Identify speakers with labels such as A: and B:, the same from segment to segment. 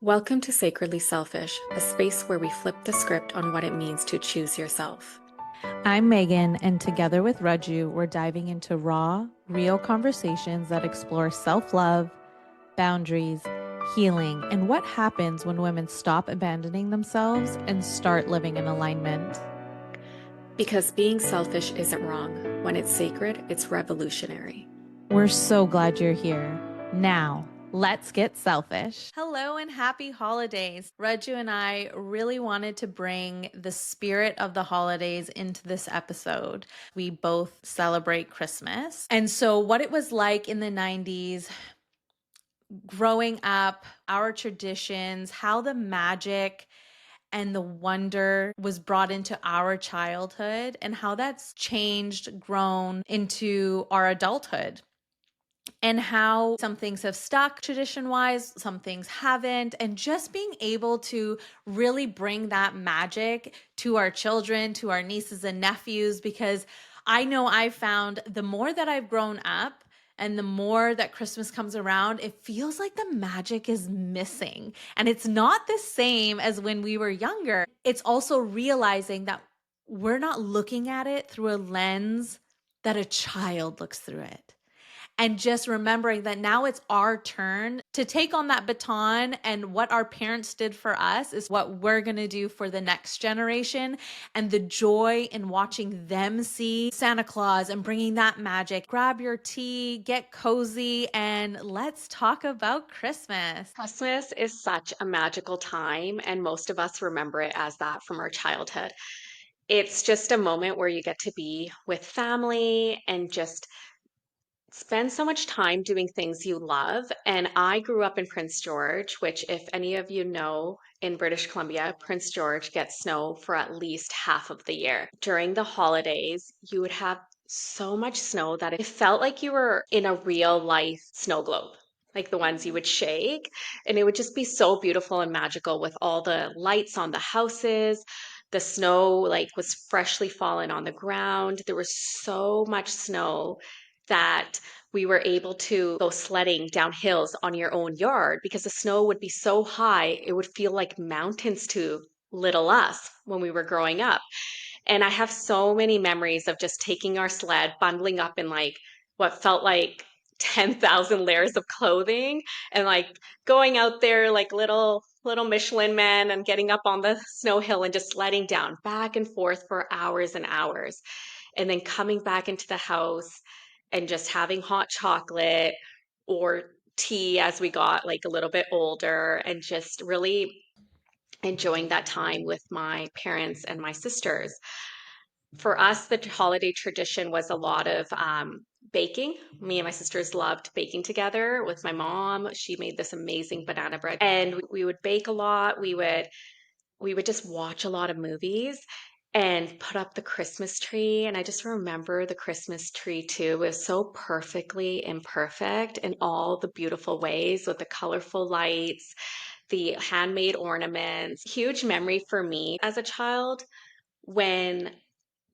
A: Welcome to Sacredly Selfish, a space where we flip the script on what it means to choose yourself.
B: I'm Megan, and together with Raju, we're diving into raw, real conversations that explore self love, boundaries, healing, and what happens when women stop abandoning themselves and start living in alignment.
A: Because being selfish isn't wrong. When it's sacred, it's revolutionary.
B: We're so glad you're here. Now, let's get selfish. Hello and happy holidays. Raju and I really wanted to bring the spirit of the holidays into this episode. We both celebrate Christmas. And so, what it was like in the 90s, growing up, our traditions, how the magic and the wonder was brought into our childhood, and how that's changed, grown into our adulthood, and how some things have stuck tradition wise, some things haven't, and just being able to really bring that magic to our children, to our nieces and nephews, because I know I found the more that I've grown up and the more that Christmas comes around, it feels like the magic is missing. And it's not the same as when we were younger. It's also realizing that we're not looking at it through a lens that a child looks through it, and just remembering that now it's our turn to take on that baton, and what our parents did for us is what we're going to do for the next generation. And the joy in watching them see Santa Claus and bringing that magic. Grab your tea, get cozy, and let's talk about Christmas.
C: Christmas is such a magical time, and most of us remember it as that from our childhood. It's just a moment where you get to be with family and just spend so much time doing things you love. And I grew up in Prince George, which, if any of you know, in British Columbia, Prince George gets snow for at least half of the year. During the holidays, you would have so much snow that it felt like you were in a real life snow globe, like the ones you would shake. And it would just be so beautiful and magical with all the lights on the houses. The snow like was freshly fallen on the ground. There was so much snow that we were able to go sledding down hills on your own yard because the snow would be so high, it would feel like mountains to little us when we were growing up. And I have so many memories of just taking our sled, bundling up in like what felt like 10,000 layers of clothing and like going out there like little Michelin men and getting up on the snow hill and just sledding down back and forth for hours and hours. And then coming back into the house and just having hot chocolate or tea as we got like a little bit older, and just really enjoying that time with my parents and my sisters. For us, the holiday tradition was a lot of baking. Me and my sisters loved baking together with my mom. She made this amazing banana bread, and we would bake a lot. We would just watch a lot of movies and put up the Christmas tree. And I just remember the Christmas tree too. It was so perfectly imperfect in all the beautiful ways with the colorful lights, the handmade ornaments. Huge memory for me as a child when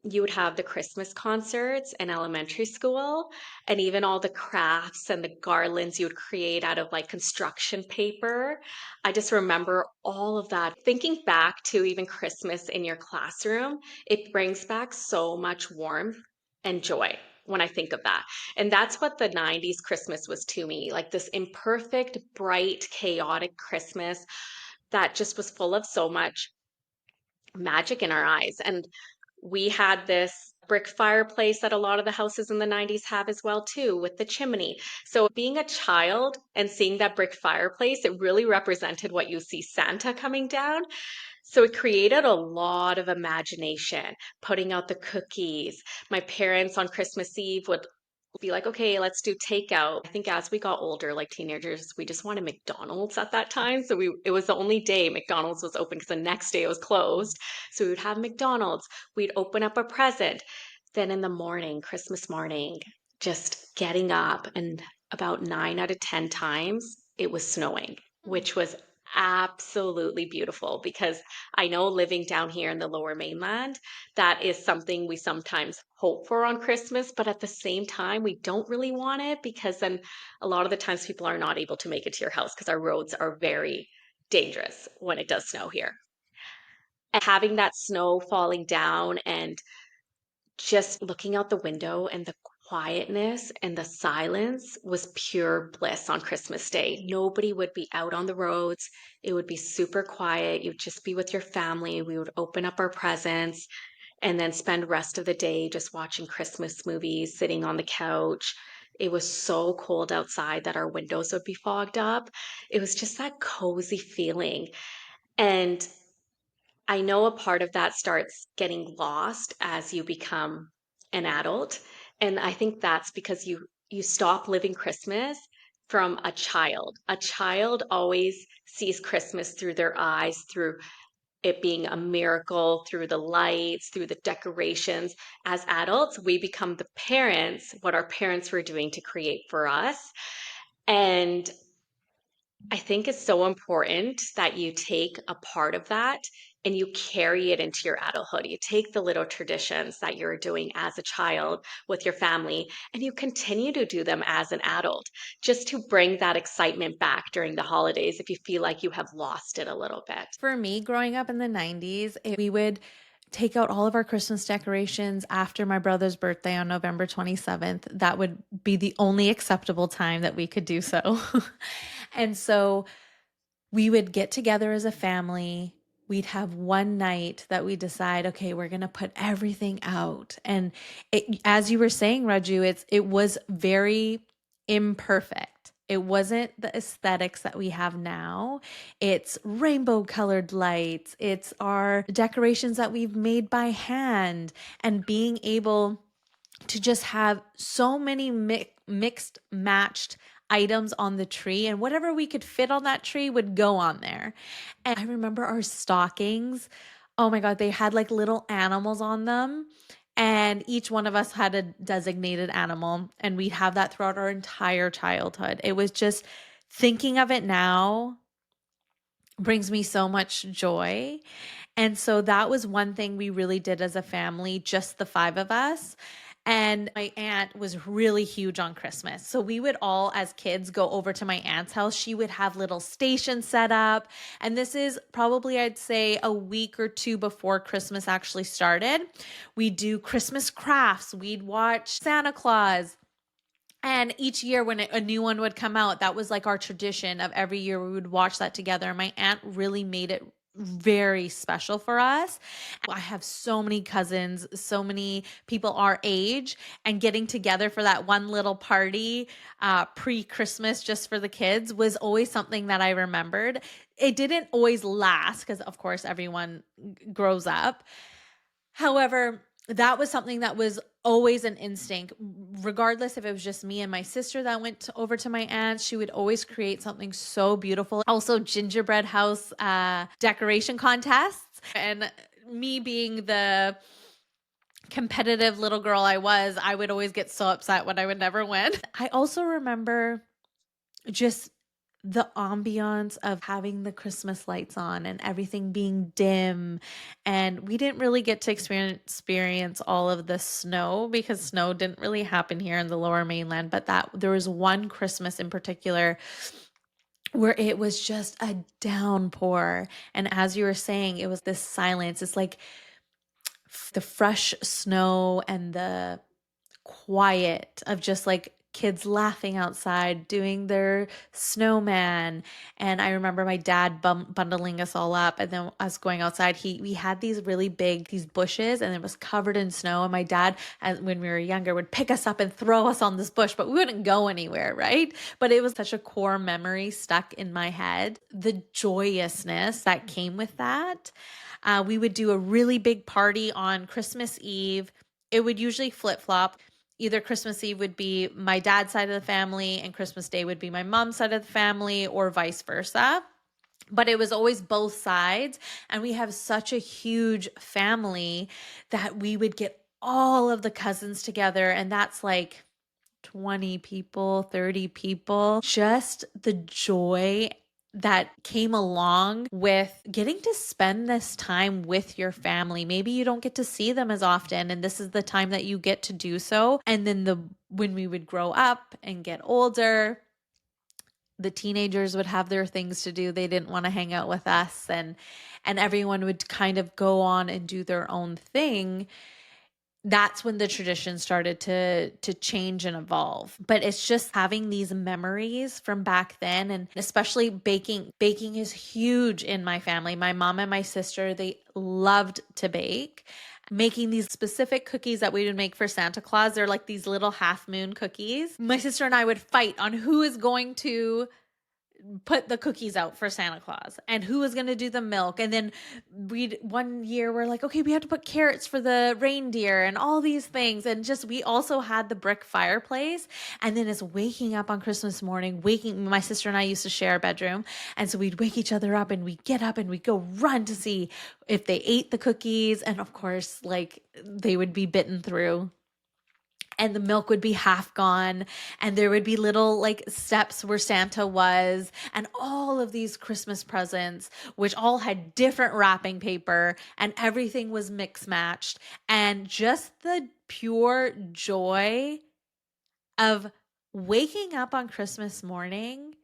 C: you would have the Christmas concerts in elementary school, and even all the crafts and the garlands you would create out of like construction paper. I just remember all of that. Thinking back to even Christmas in your classroom, it brings back so much warmth and joy when I think of that. And that's what the 90s Christmas was to me, like this imperfect, bright, chaotic Christmas that just was full of so much magic in our eyes. And we had this brick fireplace that a lot of the houses in the 90s have as well too, with the chimney. So being a child and seeing that brick fireplace, it really represented what you see Santa coming down. So it created a lot of imagination, putting out the cookies. My parents on Christmas Eve would be like, okay, let's do takeout. I think as we got older, like teenagers, we just wanted McDonald's at that time. So it was the only day McDonald's was open because the next day it was closed. So we would have McDonald's. We'd open up a present. Then in the morning, Christmas morning, just getting up, and about 9 out of 10 times it was snowing, which was absolutely beautiful because I know living down here in the lower mainland, that is something we sometimes hope for on Christmas, but at the same time, we don't really want it because then a lot of the times people are not able to make it to your house because our roads are very dangerous when it does snow here. And having that snow falling down and just looking out the window and the quietness and the silence was pure bliss on Christmas Day. Nobody would be out on the roads. It would be super quiet. You'd just be with your family. We would open up our presents and then spend rest of the day just watching Christmas movies, sitting on the couch. It was so cold outside that our windows would be fogged up. It was just that cozy feeling. And I know a part of that starts getting lost as you become an adult, and I think that's because you stop living Christmas from a child. A child always sees Christmas through their eyes, through it being a miracle, through the lights, through the decorations. As adults, we become the parents, what our parents were doing to create for us. And I think it's so important that you take a part of that and you carry it into your adulthood. You take the little traditions that you're doing as a child with your family and you continue to do them as an adult, just to bring that excitement back during the holidays if you feel like you have lost it a little bit.
B: For me, growing up in the 90s, we would take out all of our Christmas decorations after my brother's birthday on November 27th. That would be the only acceptable time that we could do so. And so we would get together as a family. We'd have one night that we decide, okay, we're going to put everything out. And as you were saying, Raju, it was very imperfect. It wasn't the aesthetics that we have now. It's rainbow colored lights. It's our decorations that we've made by hand and being able to just have so many mixed matched items on the tree, and whatever we could fit on that tree would go on there. And I remember our stockings. Oh my God, they had like little animals on them. And each one of us had a designated animal, and we'd have that throughout our entire childhood. It was just thinking of it now brings me so much joy. And so that was one thing we really did as a family, just the five of us. And my aunt was really huge on Christmas. So we would all, as kids, go over to my aunt's house. She would have little stations set up. And this is probably, I'd say, a week or two before Christmas actually started. We do Christmas crafts. We'd watch Santa Claus. And each year when a new one would come out, that was like our tradition of every year we would watch that together. My aunt really made it very special for us. I have so many cousins, so many people our age, and getting together for that one little party pre-Christmas just for the kids was always something that I remembered. It didn't always last because, of course, everyone grows up. However, that was something that was always an instinct, regardless if it was just me and my sister that went over to my aunt. She would always create something so beautiful. Also, gingerbread house decoration contests. And me being the competitive little girl I was, I would always get so upset when I would never win. I also remember just the ambiance of having the Christmas lights on and everything being dim. And we didn't really get to experience all of the snow because snow didn't really happen here in the lower mainland. But that there was one Christmas in particular where it was just a downpour. And as you were saying, it was this silence. It's like the fresh snow and the quiet of just like kids laughing outside doing their snowman. And I remember my dad bundling us all up and then us going outside. We had these really big these bushes and it was covered in snow, and my dad, when we were younger, would pick us up and throw us on this bush, but we wouldn't go anywhere, right? But it was such a core memory stuck in my head, the joyousness that came with that. We would do a really big party on Christmas Eve. It would usually flip flop. Either Christmas Eve would be my dad's side of the family and Christmas Day would be my mom's side of the family, or vice versa. But it was always both sides. And we have such a huge family that we would get all of the cousins together. And that's like 20 people, 30 people. Just the joy that came along with getting to spend this time with your family. Maybe you don't get to see them as often, and this is the time that you get to do so. And then when we would grow up and get older, the teenagers would have their things to do. They didn't want to hang out with us, and everyone would kind of go on and do their own thing. That's when the tradition started to change and evolve. But it's just having these memories from back then, and especially baking. Baking is huge in my family. My mom and my sister, they loved to bake. Making these specific cookies that we would make for Santa Claus. They're like these little half moon cookies. My sister and I would fight on who is going to put the cookies out for Santa Claus and who was going to do the milk. And then one year we're like, okay, we have to put carrots for the reindeer and all these things. And just, we also had the brick fireplace. And then it's waking up on Christmas morning, my sister and I used to share a bedroom. And so we'd wake each other up and we'd get up and we'd go run to see if they ate the cookies. And of course, like, they would be bitten through, and the milk would be half gone, and there would be little like steps where Santa was, and all of these Christmas presents, which all had different wrapping paper, and everything was mix matched, and just the pure joy of waking up on Christmas morning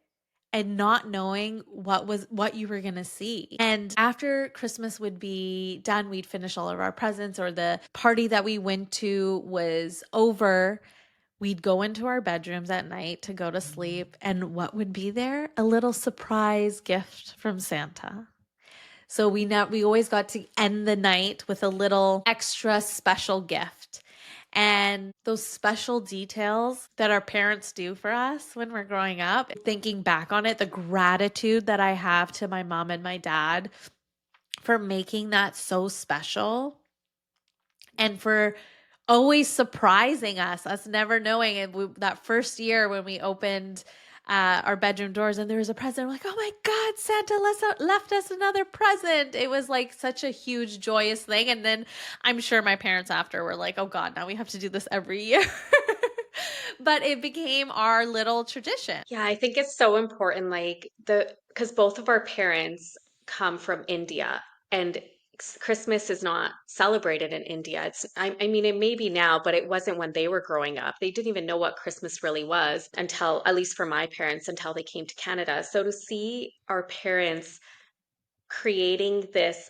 B: and not knowing what you were going to see. And after Christmas would be done, we'd finish all of our presents, or the party that we went to was over. We'd go into our bedrooms at night to go to sleep, and what would be there? A little surprise gift from Santa. So we always got to end the night with a little extra special gift. And those special details that our parents do for us when we're growing up, thinking back on it, the gratitude that I have to my mom and my dad for making that so special, and for always surprising us never knowing. And that first year when we opened our bedroom doors and there was a present, we're like, oh my God, Santa left us another present. It was like such a huge, joyous thing. And then I'm sure my parents after were like, oh God, now we have to do this every year. But it became our little tradition.
C: Yeah, I think it's so important, because both of our parents come from India, and Christmas is not celebrated in India. I mean, it may be now, but it wasn't when they were growing up. They didn't even know what Christmas really was until, at least for my parents, until they came to Canada. So to see our parents creating this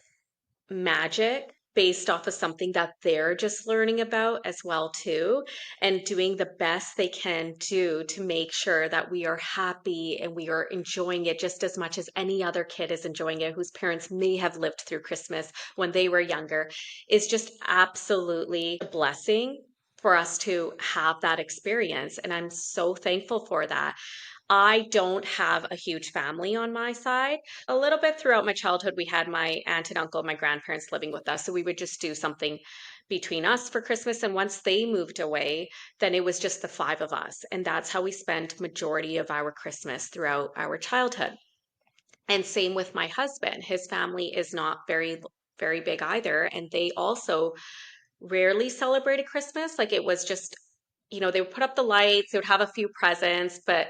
C: magic based off of something that they're just learning about as well too, and doing the best they can do to make sure that we are happy and we are enjoying it just as much as any other kid is enjoying it whose parents may have lived through Christmas when they were younger, is just absolutely a blessing for us to have that experience, and I'm so thankful for that. I don't have a huge family on my side. A little bit throughout my childhood, we had my aunt and uncle, my grandparents living with us. So we would just do something between us for Christmas. And once they moved away, then it was just the five of us. And that's how we spent majority of our Christmas throughout our childhood. And same with my husband. His family is not very big either. And they also rarely celebrated Christmas. Like, it was just, they would put up the lights, they would have a few presents, but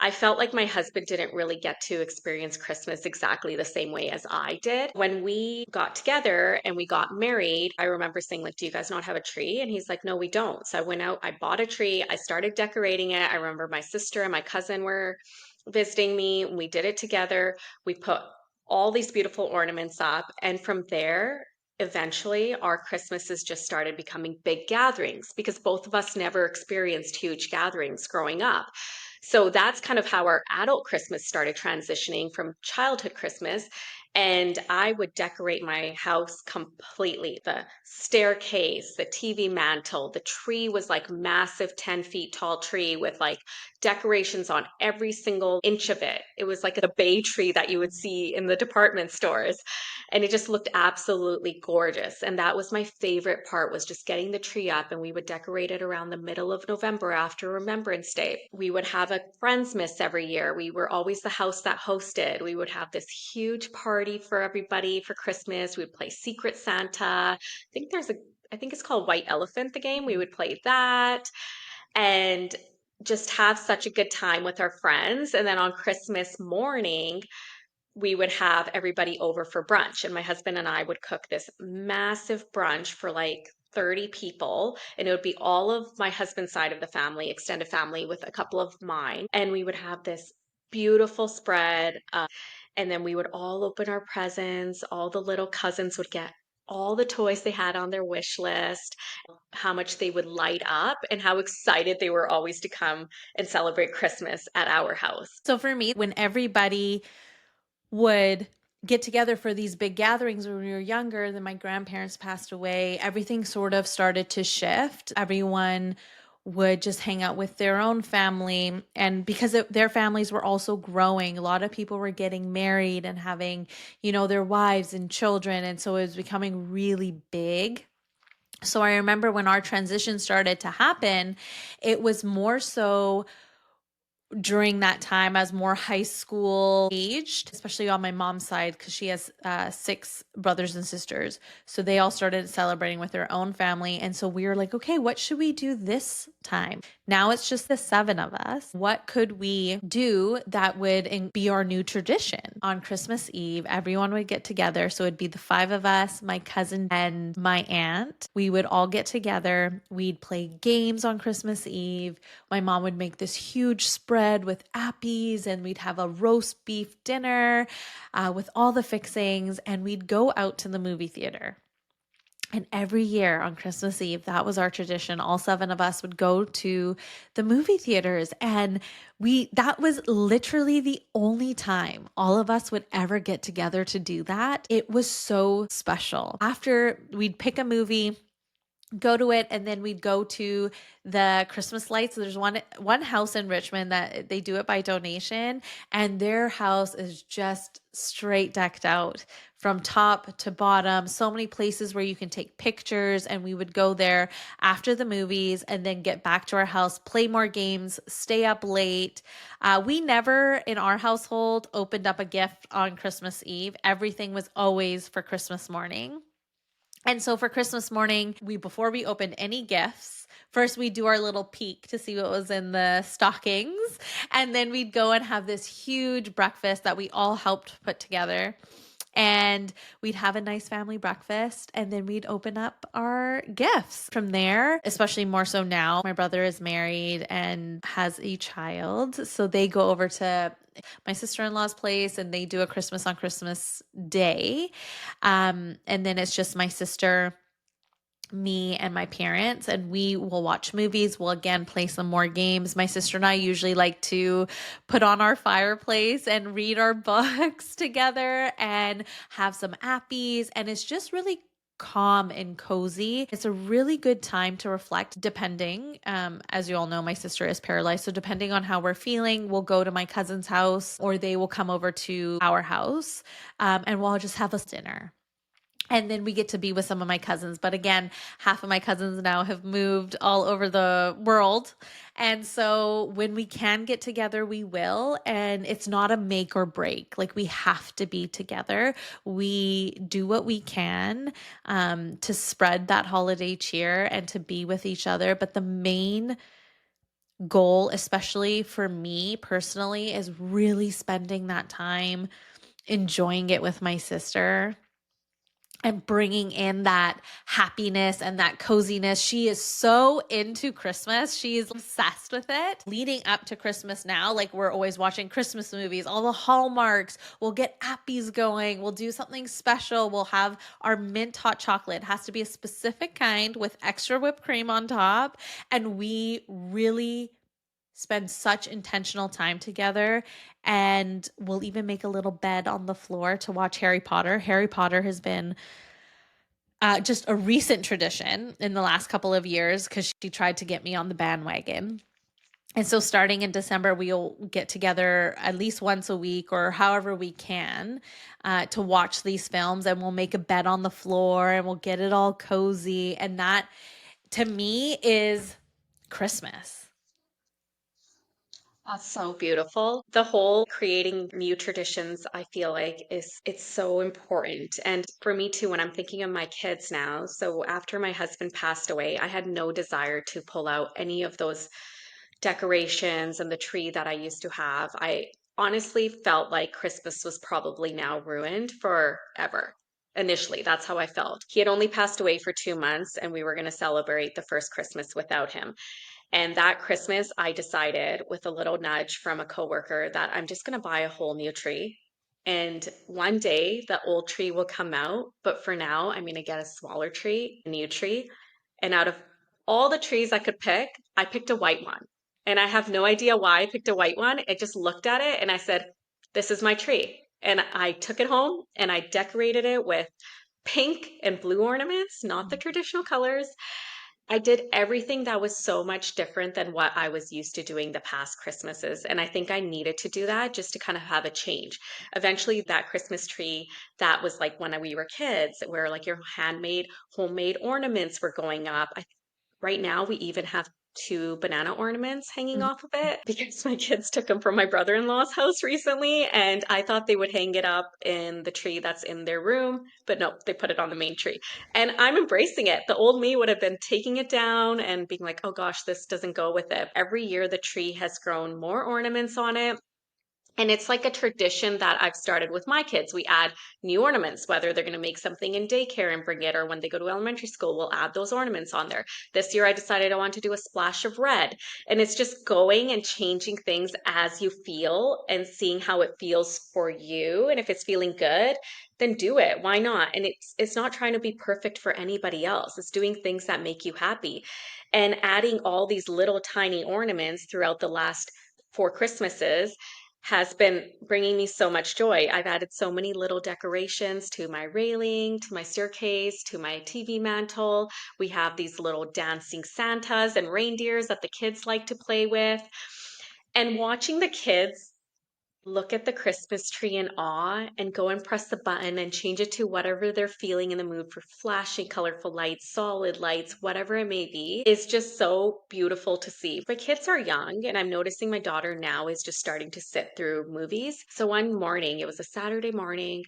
C: I felt like my husband didn't really get to experience Christmas exactly the same way as I did. When we got together and we got married, I remember saying, like, do you guys not have a tree? And he's like, no, we don't. So I went out, I bought a tree, I started decorating it. I remember my sister and my cousin were visiting me, and we did it together. We put all these beautiful ornaments up, and from there, eventually our Christmases just started becoming big gatherings because both of us never experienced huge gatherings growing up. So that's kind of how our adult Christmas started transitioning from childhood Christmas. And I would decorate my house completely. The staircase, the TV mantle, the tree was like massive 10 feet tall tree with like decorations on every single inch of it. It was like a bay tree that you would see in the department stores, and it just looked absolutely gorgeous. And that was my favorite part, was just getting the tree up, and we would decorate it around the middle of November after Remembrance Day. We would have a friends miss every year. We were always the house that hosted. We would have this huge party for everybody for Christmas. We would play Secret Santa. I think it's called White Elephant, the game. We would play that and just have such a good time with our friends. And then on Christmas morning, we would have everybody over for brunch. And my husband and I would cook this massive brunch for like 30 people. And it would be all of my husband's side of the family, extended family, with a couple of mine. And we would have this beautiful spread. And then we would all open our presents. All the little cousins would get all the toys they had on their wish list, how much they would light up, and how excited they were always to come and celebrate Christmas at our house.
B: So for me, when everybody would get together for these big gatherings when we were younger, then my grandparents passed away, everything sort of started to shift. Everyone would just hang out with their own family. And because their families were also growing, a lot of people were getting married and having, their wives and children. And so it was becoming really big. So I remember when our transition started to happen, it was more so during that time as more high school aged, especially on my mom's side, because she has 6 brothers and sisters. So they all started celebrating with their own family. And so we were like, okay, what should we do this time? Now it's just the 7 of us. What could we do that would be our new tradition? On Christmas Eve, everyone would get together. So it'd be the 5 of us, my cousin, and my aunt. We would all get together. We'd play games on Christmas Eve. My mom would make this huge spread with appies, and we'd have a roast beef dinner with all the fixings, and we'd go out to the movie theater. And every year on Christmas Eve, that was our tradition. All 7 of us would go to the movie theaters. And that was literally the only time all of us would ever get together to do that. It was so special. After we'd pick a movie, go to it, and then we'd go to the Christmas lights. There's one house in Richmond that they do it by donation, and their house is just straight decked out from top to bottom. So many places where you can take pictures, and we would go there after the movies and then get back to our house, play more games, stay up late. We never in our household opened up a gift on Christmas Eve. Everything was always for Christmas morning. And so for Christmas morning, before we opened any gifts, first we'd do our little peek to see what was in the stockings. And then we'd go and have this huge breakfast that we all helped put together. And we'd have a nice family breakfast, and then we'd open up our gifts from there, especially more so now. My brother is married and has a child. So they go over to my sister-in-law's place, and they do a Christmas on Christmas Day. And then it's just my sister, me, and my parents, and we will watch movies. We'll again play some more games. My sister and I usually like to put on our fireplace and read our books together and have some appies. And it's just really calm and cozy. It's a really good time to reflect, depending, as you all know, my sister is paralyzed. So depending on how we're feeling, we'll go to my cousin's house, or they will come over to our house, and we'll just have a dinner. And then we get to be with some of my cousins. But again, half of my cousins now have moved all over the world. And so when we can get together, we will. And it's not a make or break. Like, we have to be together. We do what we can to spread that holiday cheer and to be with each other. But the main goal, especially for me personally, is really spending that time enjoying it with my sister and bringing in that happiness and that coziness. She is so into Christmas. She is obsessed with it. Leading up to Christmas now, like, we're always watching Christmas movies, all the Hallmarks. We'll get appies going. We'll do something special. We'll have our mint hot chocolate. It has to be a specific kind with extra whipped cream on top. And we really spend such intentional time together, and we'll even make a little bed on the floor to watch Harry Potter. Harry Potter has been just a recent tradition in the last couple of years because she tried to get me on the bandwagon. And so starting in December, we'll get together at least once a week or however we can to watch these films, and we'll make a bed on the floor and we'll get it all cozy. And that, to me, is Christmas.
C: That's so beautiful. The whole creating new traditions, I feel like it's so important. And for me too, when I'm thinking of my kids now, so after my husband passed away, I had no desire to pull out any of those decorations and the tree that I used to have. I honestly felt like Christmas was probably now ruined forever. Initially, that's how I felt. He had only passed away for 2 months, and we were going to celebrate the first Christmas without him. And that Christmas, I decided with a little nudge from a coworker that I'm just going to buy a whole new tree. And one day the old tree will come out. But for now, I'm going to get a smaller tree, a new tree. And out of all the trees I could pick, I picked a white one. And I have no idea why I picked a white one. I just looked at it and I said, this is my tree. And I took it home and I decorated it with pink and blue ornaments, not the traditional colors. I did everything that was so much different than what I was used to doing the past Christmases. And I think I needed to do that just to kind of have a change. Eventually, that Christmas tree that was like when we were kids, where like your handmade, homemade ornaments were going up. Right now, we even have two banana ornaments hanging off of it because my kids took them from my brother-in-law's house recently, and I thought they would hang it up in the tree that's in their room, but no, they put it on the main tree. And I'm embracing it. The old me would have been taking it down and being like, oh gosh, this doesn't go with it. Every year, the tree has grown more ornaments on it. And it's like a tradition that I've started with my kids. We add new ornaments, whether they're going to make something in daycare and bring it, or when they go to elementary school, we'll add those ornaments on there. This year, I decided I want to do a splash of red. And it's just going and changing things as you feel and seeing how it feels for you. And if it's feeling good, then do it. Why not? And it's not trying to be perfect for anybody else. It's doing things that make you happy. And adding all these little tiny ornaments throughout the last four Christmases has been bringing me so much joy. I've added so many little decorations to my railing, to my staircase, to my TV mantle. We have these little dancing Santas and reindeers that the kids like to play with. And watching the kids look at the Christmas tree in awe and go and press the button and change it to whatever they're feeling in the mood for, flashing colorful lights, solid lights, whatever it may be, is just so beautiful to see. My kids are young, and I'm noticing my daughter now is just starting to sit through movies. So one morning, it was a Saturday morning,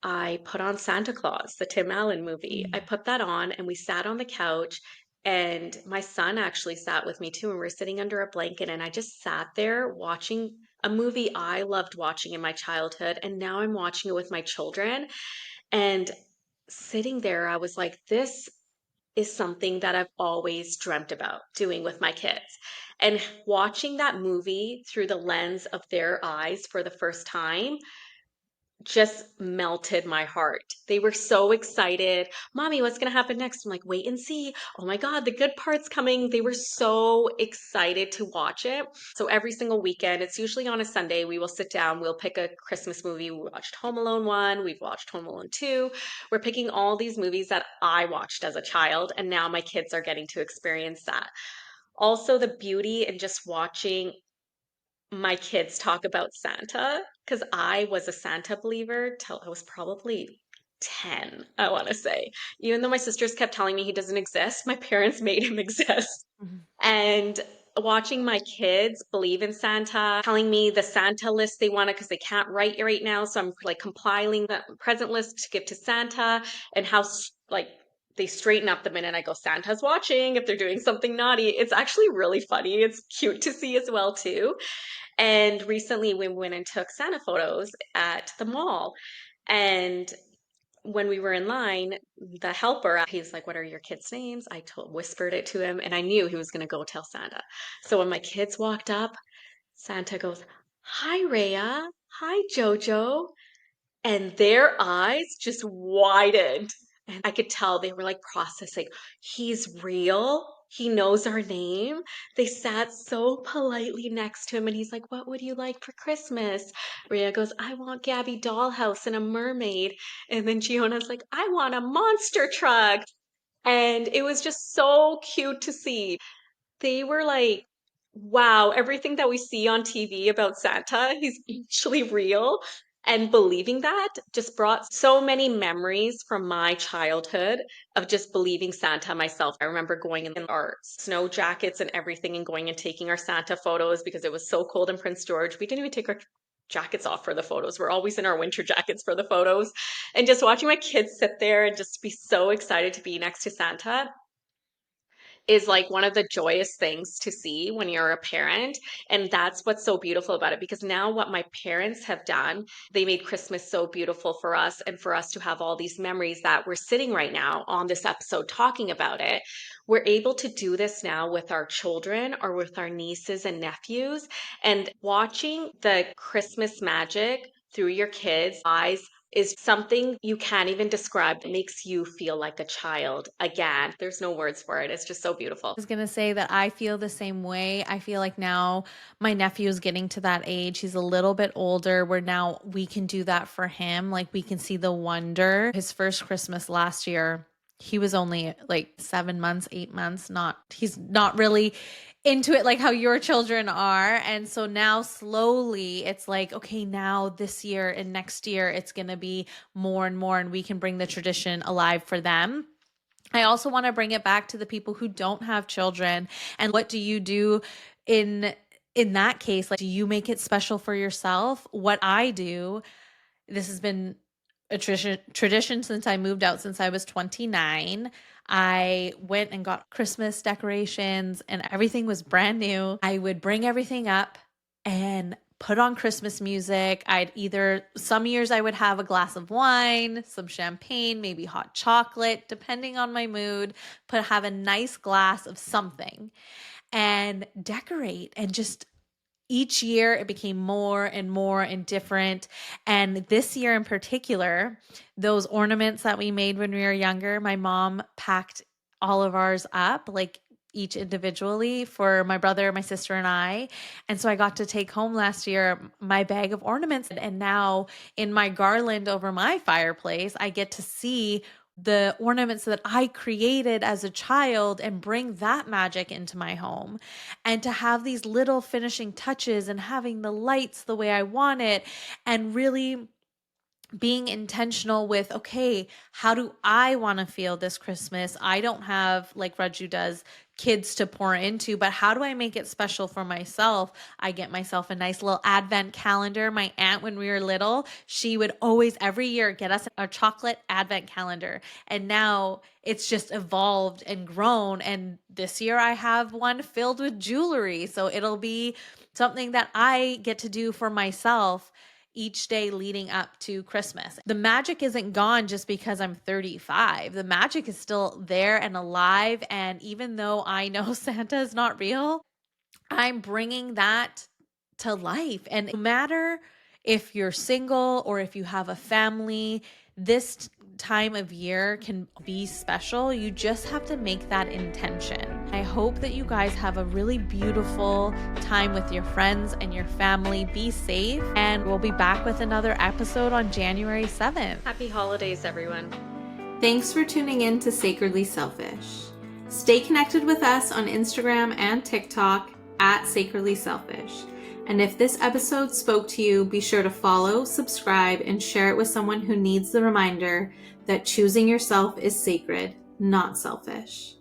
C: I put on Santa Claus, the Tim Allen movie. I put that on and we sat on the couch, and my son actually sat with me too. And we were sitting under a blanket and I just sat there watching a movie I loved watching in my childhood. And now I'm watching it with my children. And sitting there, I was like, this is something that I've always dreamt about doing with my kids. And watching that movie through the lens of their eyes for the first time just melted my heart. They were so excited. Mommy, what's going to happen next? I'm like, wait and see. Oh my God, the good part's coming. They were so excited to watch it. So every single weekend, it's usually on a Sunday, we will sit down, we'll pick a Christmas movie. We watched Home Alone 1, we've watched Home Alone 2. We're picking all these movies that I watched as a child, and now my kids are getting to experience that. Also, the beauty in just watching my kids talk about Santa, because I was a Santa believer till I was probably 10, I want to say. Even though my sisters kept telling me he doesn't exist, my parents made him exist. And watching my kids believe in Santa, telling me the Santa list they wanted because they can't write right now. So I'm like compiling the present list to give to Santa, and how like they straighten up the minute I go, Santa's watching if they're doing something naughty. It's actually really funny. It's cute to see as well too. And recently we went and took Santa photos at the mall. And when we were in line, the helper, he's like, what are your kids' names? Whispered it to him, and I knew he was going to go tell Santa. So when my kids walked up, Santa goes, hi, Rhea. Hi, Jojo. And their eyes just widened. And I could tell they were like processing. He's real. He knows our name. They sat so politely next to him, and he's like, what would you like for Christmas? Rhea goes, I want Gabby Dollhouse and a mermaid. And then Giona's like, I want a monster truck. And it was just so cute to see. They were like, wow, everything that we see on TV about Santa, he's actually real. And believing that just brought so many memories from my childhood of just believing Santa myself. I remember going in our snow jackets and everything and going and taking our Santa photos because it was so cold in Prince George. We didn't even take our jackets off for the photos. We're always in our winter jackets for the photos. And just watching my kids sit there and just be so excited to be next to Santa, is like one of the joyous things to see when you're a parent. And that's what's so beautiful about it, because now what my parents have done, they made Christmas so beautiful for us, and for us to have all these memories that we're sitting right now on this episode talking about it. We're able to do this now with our children or with our nieces and nephews, and watching the Christmas magic through your kids' eyes is something you can't even describe. It makes you feel like a child again. There's no words for it. It's just so beautiful.
B: Was going to say that I feel the same way. I feel like now my nephew is getting to that age. He's a little bit older where now we can do that for him. Like we can see the wonder. His first Christmas last year, he was only like 7 months, 8 months. He's not really into it like how your children are. And so now slowly it's like, okay, now this year and next year, it's going to be more and more, and we can bring the tradition alive for them. I also want to bring it back to the people who don't have children. And what do you do in that case? Like, do you make it special for yourself? What I do, this has been a tradition since I moved out, since I was 29. I went and got Christmas decorations and everything was brand new. I would bring everything up and put on Christmas music. Some years I would have a glass of wine, some champagne, maybe hot chocolate, depending on my mood, have a nice glass of something and decorate. And just each year it became more and more and different. And this year in particular, those ornaments that we made when we were younger, my mom packed all of ours up, like each individually for my brother, my sister, and I. And so I got to take home last year my bag of ornaments. And now in my garland over my fireplace, I get to see the ornaments that I created as a child and bring that magic into my home. And to have these little finishing touches and having the lights the way I want it, and really being intentional with, okay, how do I want to feel this Christmas? I don't have, like Raju does, kids to pour into, but how do I make it special for myself? I get myself a nice little advent calendar. My aunt, when we were little, she would always every year get us a chocolate advent calendar. And now it's just evolved and grown. And this year I have one filled with jewelry. So it'll be something that I get to do for myself each day leading up to Christmas. The magic isn't gone just because I'm 35. The magic is still there and alive. And even though I know Santa is not real, I'm bringing that to life. And no matter if you're single or if you have a family, this time of year can be special. You just have to make that intention. I hope that you guys have a really beautiful time with your friends and your family. Be safe, and we'll be back with another episode on January 7th.
C: Happy holidays, everyone.
B: Thanks for tuning in to Sacredly Selfish. Stay connected with us on Instagram and TikTok at Sacredly Selfish. And if this episode spoke to you, be sure to follow, subscribe, and share it with someone who needs the reminder that choosing yourself is sacred, not selfish.